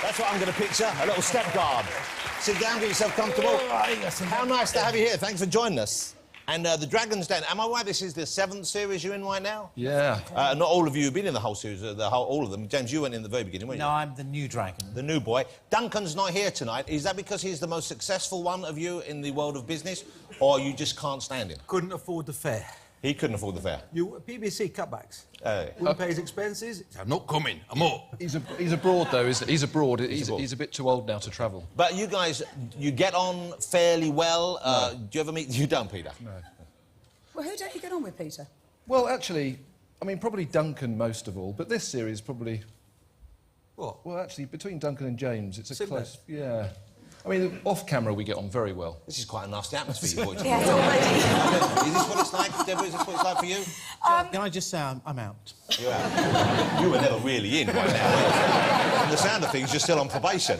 That's what I'm going to picture, a little step guard. Sit down, get yourself comfortable. How nice to have you here. Thanks for joining us. And the Dragon's Den, am I right, this is the 7th series you're in right now? Yeah. Not all of you have been in the whole series, all of them. James, you went in the very beginning, weren't you? No, I'm the new dragon. The new boy. Duncan's not here tonight. Is that because he's the most successful one of you in the world of business, or you just can't stand him? Couldn't afford the fare. He couldn't afford the fare. BBC cutbacks. Hey. Wouldn't pay his expenses. I'm not coming. I'm up. He's abroad, though. He's abroad. He's a bit too old now to travel. But you guys, you get on fairly well. No. Do you ever meet... You don't, Peter? No. Well, who don't you get on with, Peter? Well, actually, I mean, probably Duncan most of all, but this series probably... What? Well, actually, between Duncan and James, it's a Similar. close... Yeah. I mean, off-camera, we get on very well. This is quite a nasty atmosphere, boys. Yes, already. Is this what it's like, Deborah? Is this what it's like for you? Can I just say I'm out? You're out. You were never really in right now. From the sound of things, you're still on probation.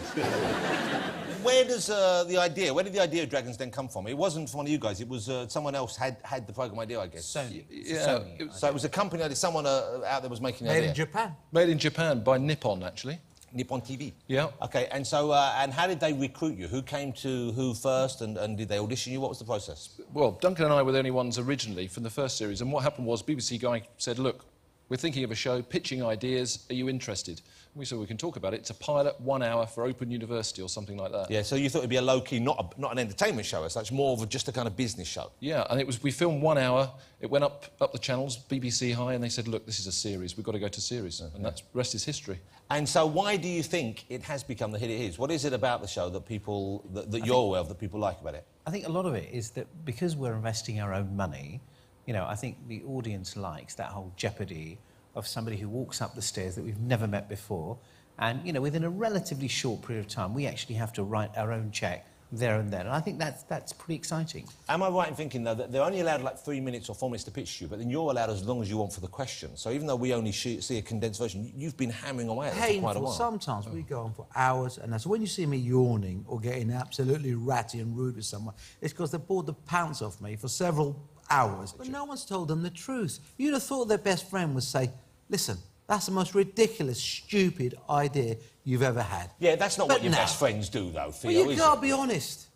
Where does the idea... Where did the idea of Dragon's Den come from? It wasn't from one of you guys. It was someone else had the programme idea, I guess. Sony. Yeah. Sony. So it was a company idea. Someone out there was making the Made idea. in Japan. Made in Japan by Nippon, actually. Nippon TV. Yeah. OK, and so... and how did they recruit you? Who came to who first, and did they audition you? What was the process? Well, Duncan and I were the only ones originally from the first series, and what happened was BBC guy said, look, we're thinking of a show, pitching ideas, are you interested? And we said, we can talk about it. It's a pilot, 1 hour for Open University or something like that. Yeah, so you thought it'd be a low-key, not an entertainment show as such, more of just a kind of business show. Yeah, and we filmed 1 hour, it went up the channels, BBC High, and they said, look, this is a series, we've got to go to series, and that's rest is history. And so why do you think it has become the hit it is? What is it about the show that people, that you're aware of, that people like about it? I think a lot of it is that because we're investing our own money, you know, I think the audience likes that whole jeopardy of somebody who walks up the stairs that we've never met before, and, you know, within a relatively short period of time, we actually have to write our own cheque there and then, and I think that's pretty exciting. Am I right in thinking, though, that they're only allowed, like, 3 minutes or 4 minutes to pitch to you, but then you're allowed as long as you want for the question? So even though we only see a condensed version, you've been hammering away at it for quite a while. Sometimes we go on for hours, and so when you see me yawning or getting absolutely ratty and rude with someone, it's because they bored the pants off me for several hours. But no one's told them the truth. You'd have thought their best friend would say, listen, that's the most ridiculous, stupid idea you've ever had. Yeah, that's not But what your no. best friends do, though, Theo, Well, you is gotta it? be honest.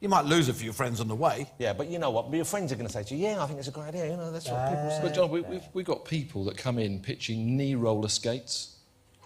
You might lose a few friends on the way. Yeah, but you know what? Your friends are going to say to you, yeah, I think it's a great idea, you know, that's what people say. But, John, we've got people that come in pitching knee roller skates,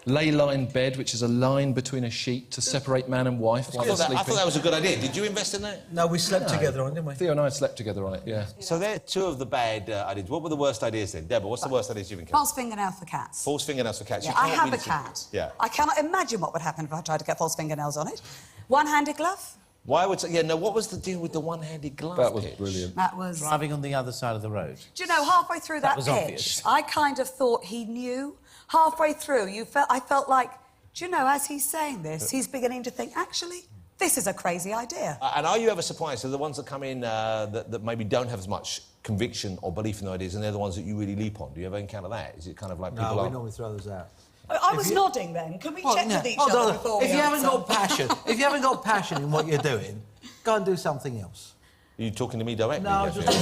ley-line bed, which is a line between a sheet to separate man and wife while they're sleeping. I thought that was a good idea. Did you invest in that? No, we slept together on it, didn't we? Theo and I slept together on it, yeah. So they're two of the bad ideas. What were the worst ideas then? Deborah, what's the worst ideas you've encountered? False fingernails for cats. False fingernails for cats. Yeah, You I can't have really a cat. Yeah. I cannot imagine what would happen if I tried to get false fingernails on it. One-handed glove? Why would... Yeah, no, what was the deal with the one-handed glove That was pitch? brilliant. That was... Driving on the other side of the road. Do you know, halfway through that was pitch, obvious. I kind of thought he knew. Halfway through, I felt like, do you know, as he's saying this, he's beginning to think, actually, this is a crazy idea. And are you ever surprised that the ones that come in that maybe don't have as much conviction or belief in the ideas, and they're the ones that you really leap on? Do you ever encounter that? Is it kind of like people No, we are... normally throw those out. I was nodding then. Can we check with each Hold other on. before we If you haven't answer? got passion, if you haven't got passion in what you're doing, go and do something else. Are you talking to me directly? No, Jeff? just...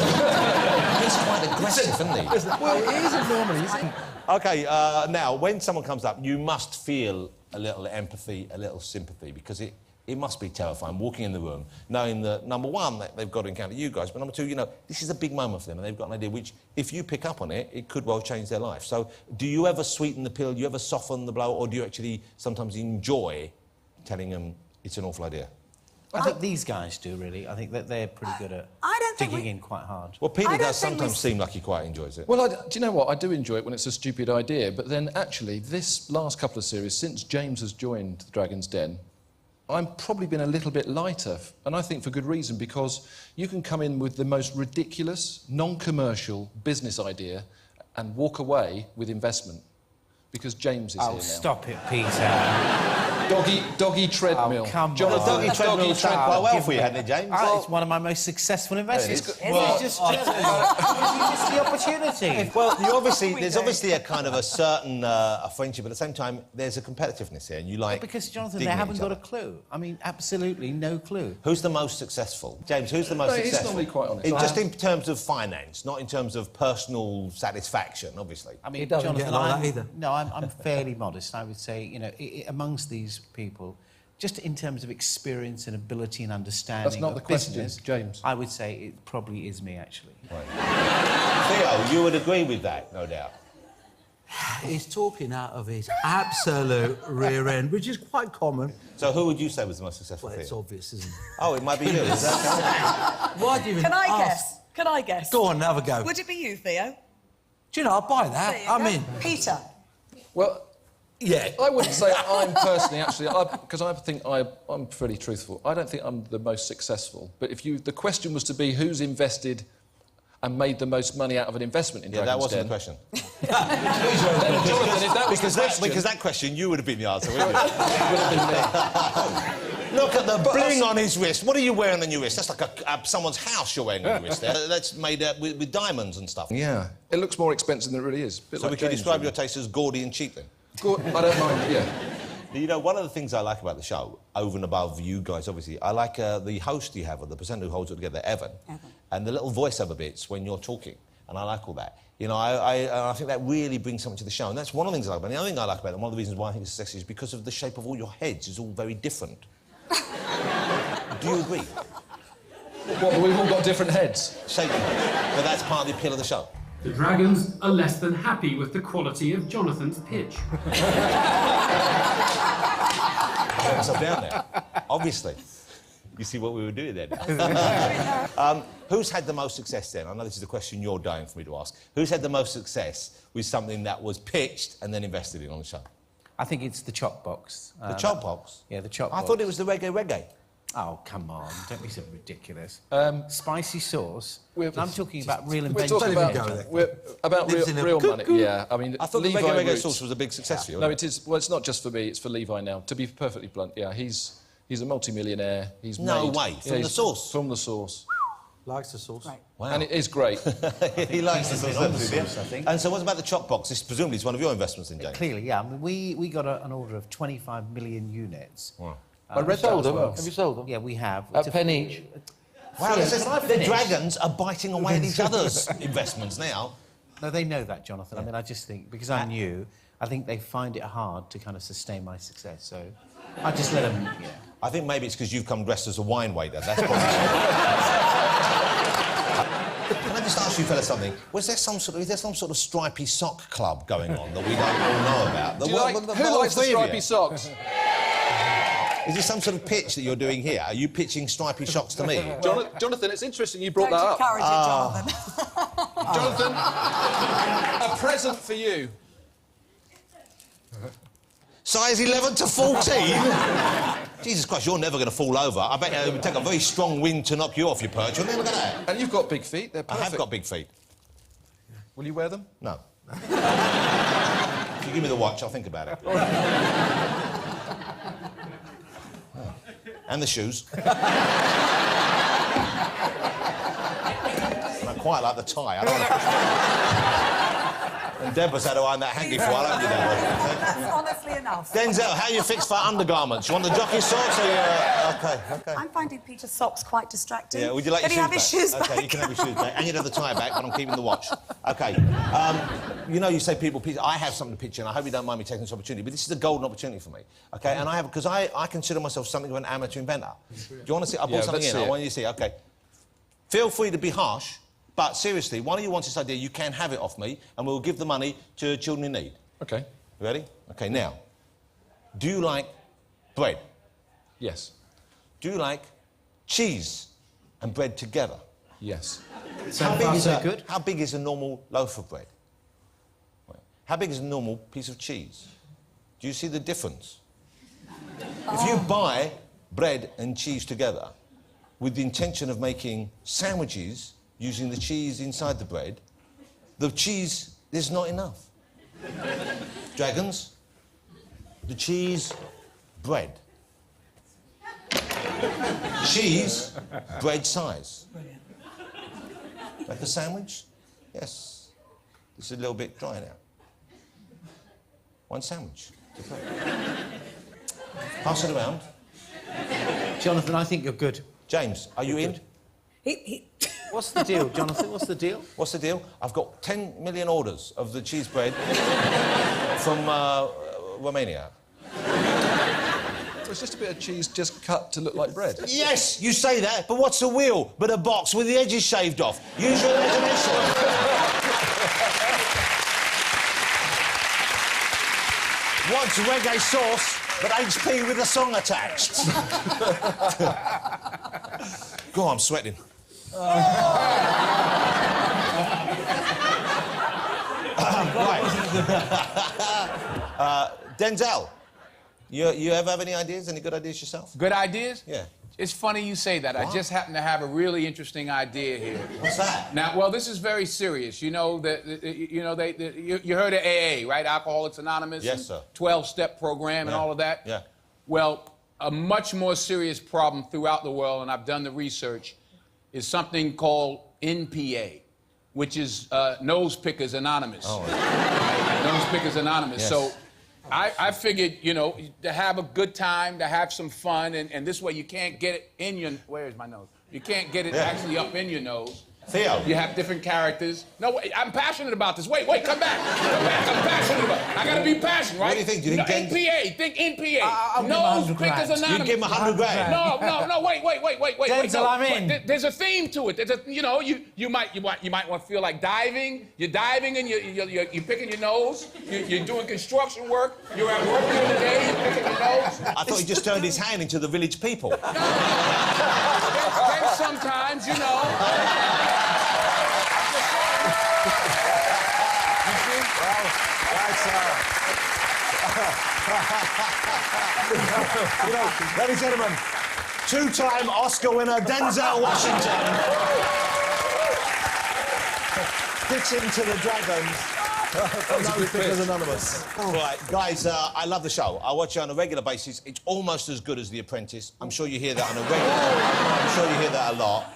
He's quite aggressive, isn't he? Well, it isn't normally, isn't it? OK, now, when someone comes up, you must feel a little empathy, a little sympathy, because it must be terrifying walking in the room, knowing that, number one, that they've got to encounter you guys, but number two, you know, this is a big moment for them, and they've got an idea which, if you pick up on it, it could well change their life. So do you ever sweeten the pill, do you ever soften the blow, or do you actually sometimes enjoy telling them it's an awful idea? I think these guys do, really. I think that they're pretty good at I don't think digging in quite hard. Well, Peter I don't does think sometimes seem like he quite enjoys it. Well, do you know what? I do enjoy it when it's a stupid idea, but then, actually, this last couple of series, since James has joined the Dragon's Den, I've probably been a little bit lighter, and I think for good reason, because you can come in with the most ridiculous, non-commercial business idea and walk away with investment, because James is here now. Oh, stop it, Peter. Doggy treadmill. Oh, come John, on. the doggy treadmill went quite well for you, hadn't it, James? It's one of my most successful investments. Well, It's just the opportunity. Well, there's obviously a kind of a certain a friendship, but at the same time, there's a competitiveness here, and you like... Because, Jonathan, digging they at haven't each got other. a clue. I mean, absolutely no clue. Who's the most successful? James, who's the most No, he's successful? normally quite honest. Just in terms of finance, not in terms of personal satisfaction, obviously. I mean, He doesn't Jonathan, get like that either. No, I'm fairly modest. I would say, you know, amongst these people, just in terms of experience and ability and understanding That's not of the question, business, James. I would say it probably is me, actually. Theo, you would agree with that, no doubt. He's talking out of his absolute rear end, which is quite common. So who would you say was the most successful Well, it's Theo? obvious, isn't it? Oh, it might be you. Is that Why do you even Can I ask? guess? Can I guess? Go on, have a go. Would it be you, Theo? Do you know, I'll buy There that. you I go. mean, Peter. Well, yeah. I wouldn't say I'm personally, actually, because I think I'm pretty truthful. I don't think I'm the most successful. But if the question was to be who's invested and made the most money out of an investment in Yeah, Dragon's that wasn't Den, the question. then, Jonathan, if that was the question, Because that question, you would have been the answer, wouldn't you? it would have been me. Look at the bling on his wrist. What are you wearing on your wrist? That's like someone's house you're wearing on your wrist there. That's made with diamonds and stuff. Yeah, it looks more expensive than it really is. So we can describe your taste as gaudy and cheap then? I don't mind, yeah. You know, one of the things I like about the show, over and above you guys, obviously, I like the host you have, or the presenter who holds it together, Evan, and the little voiceover bits when you're talking, and I like all that. You know, I think that really brings something to the show, and that's one of the things I like about it. The other thing I like about it, and one of the reasons why I think it's sexy, is because of the shape of all your heads is all very different. Do you agree? What, we've all got different heads? Shape, but that's part of the appeal of the show. The Dragons are less than happy with the quality of Jonathan's pitch. So down there, obviously. You see what we were doing then? Who's had the most success then? I know this is a question you're dying for me to ask. Who's had the most success with something that was pitched and then invested in on the show? I think it's the chop box. The chop box? Yeah, the chop I box. thought it was the Reggae Reggae. Oh, come on, don't be so ridiculous. Spicy sauce. I'm talking about real We're invention. talking Don't even about, go there. we're, about Lives in a real money, cuckoo. yeah. I mean, I thought Levi the Reggae Reggae Roots- Sauce was a big success for you. No, wasn't it is. Well, it's not just for me, it's for Levi now. To be perfectly blunt, yeah, he's a multi-millionaire. He's No made... way, from the sauce? From the sauce. Likes the sauce. Right. Wow. And it is great. He likes the sauce, doesn't he? I think. And so what about the chop box? This presumably is one of your investments in James. Clearly, yeah. I mean, we got an order of 25 million units. Wow. I read that as well. Have you sold them? Yeah, we have. At penny each? Wow, Can this is, I the finish? Dragons are biting away at each other's investments now. No, they know that, Jonathan. I mean, I just think, because I'm new, I think they find it hard to kind of sustain my success. So I just let them, yeah. I think maybe it's because you've come dressed as a wine waiter. That's probably... Can I just ask you fellas something? Is there some sort of stripy sock club going on that we don't all know about? Do you like, who likes the stripy socks? Is this some sort of pitch that you're doing here? Are you pitching stripy socks to me? Jonathan, it's interesting you brought Don't that up. encourage it, Jonathan. Jonathan, a present for you. Size 11 to 14? Jesus Christ, you're never going to fall over. I bet it would take a very strong wind to knock you off your perch. You'll never get that. And you've got big feet. They're I perfect. have got big feet. Will you wear them? No. If you give me the watch, I'll think about it. And the shoes. And I quite like the tie. I don't want to... And Deborah's had to iron that hanky for a while, haven't you, Deborah? That's honestly enough. Denzel, how are you fixed for undergarments? You want the jockey socks or you... OK. I'm finding Peter's socks quite distracting. Yeah, would you like Can he your have his shoes back? OK, you can have your shoes back. And you'd have the tie back, but I'm keeping the watch. OK. You know, you say people... I have something to pitch in. I hope you don't mind me taking this opportunity, but this is a golden opportunity for me, OK? And I have... Because I consider myself something of an amateur inventor. Do you want to see... I brought something let's in. see I it. want you to see. OK. Feel free to be harsh, but seriously, one of you wants this idea, you can have it off me, and we'll give the money to children in need. OK. You ready? OK, now, do you like bread? Yes. Do you like cheese and bread together? Yes. So far, so good. How big is a normal loaf of bread? How big is a normal piece of cheese? Do you see the difference? If you buy bread and cheese together with the intention of making sandwiches using the cheese inside the bread, the cheese is not enough. Dragons, the cheese, bread. Cheese, bread size. Like a sandwich? Yes. This is a little bit dry now. One sandwich. Pass it around. Jonathan, I think you're good. James, are you in? What's the deal, Jonathan? What's the deal? What's the deal? I've got 10 million orders of the cheese bread from Romania. So it's just a bit of cheese just cut to look like bread. Yes, you say that, but what's a wheel but a box with the edges shaved off? Use your imagination. What's reggae sauce but HP with a song attached? God, I'm sweating. Right. Denzel, you ever have any ideas? Any good ideas yourself? Good ideas? Yeah. It's funny you say that. What? I just happen to have a really interesting idea here. What's that? Now, well, this is very serious. You know, you heard of AA, right? Alcoholics Anonymous. Yes, sir. 12-step program and Yeah. all of that. Yeah. Well, a much more serious problem throughout the world, and I've done the research, is something called NPA, which is Nose Pickers Anonymous. Oh. Nose Pickers Anonymous. Yes. So I figured, you know, to have a good time, to have some fun, and this way you can't get it in your... Where's my nose? You can't get it actually up in your nose. Theo. You have different characters. No, wait, I'm passionate about this. Wait, come back. Come back, I'm passionate about it. I gotta be passionate, right? What do you think? Do you think NPA, think NPA. I'll give him Nose 100 Pickers grand. Anonymous. You give him 100 grand. No, wait. Denzel, No. I'm in. There's a theme to it. There's a, you know, you might want to feel like diving. You're diving and you're picking your nose. You're doing construction work. You're at work during the day. You're picking your nose. I thought he just turned his hand into the village people. Then sometimes, you know. Ladies and gentlemen, two-time Oscar winner Denzel Washington sticks into the Dragons. Nose Pickers Anonymous. Right, guys, I love the show. I watch it on a regular basis. It's almost as good as The Apprentice. I'm sure you hear that on a regular... I'm sure you hear that a lot.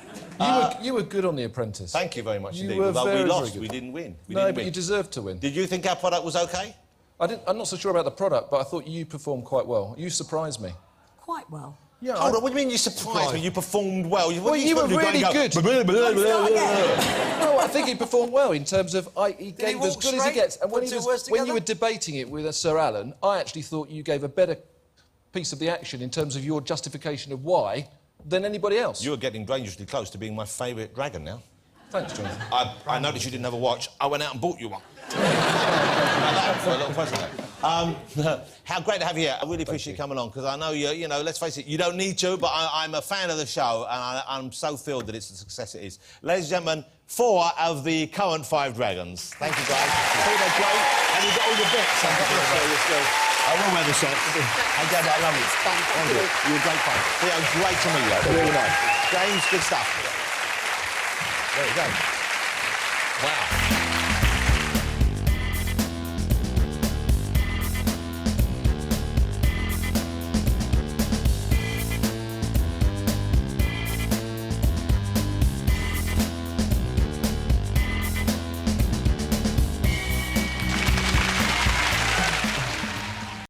You were good on The Apprentice. Thank you very much You indeed. were Although very, we very lost, good. we didn't win. No, but you deserved to win. Did you think our product was OK? I'm not so sure about the product, but I thought you performed quite well. You surprised me. Quite well. Yeah. Hold on, what do you mean you surprised me? You performed well. Well, you were really good. Start again. No, I think he performed well in terms of he gave he as walk good as he straight? gets. And when, Put he two was, words when you together? were debating it with Sir Alan, I actually thought you gave a better piece of the action in terms of your justification of why than anybody else. You are getting dangerously close to being my favourite dragon now. Thanks, Jonathan. I noticed you didn't have a watch. I went out and bought you one. For a little present. How great to have you here. I really appreciate you coming on, because I know you know, let's face it, you don't need to, but I'm a fan of the show, and I'm so thrilled that it's the success it is. Ladies and gentlemen, 4 of the current 5 dragons. Thank you, guys. I think they're great, and you've got all the bits. I will wear the shirt. Hey, Dad, I love you. Thank you. You were great fun. Theo, great to meet you. Really nice. James, good stuff. There you go. Wow.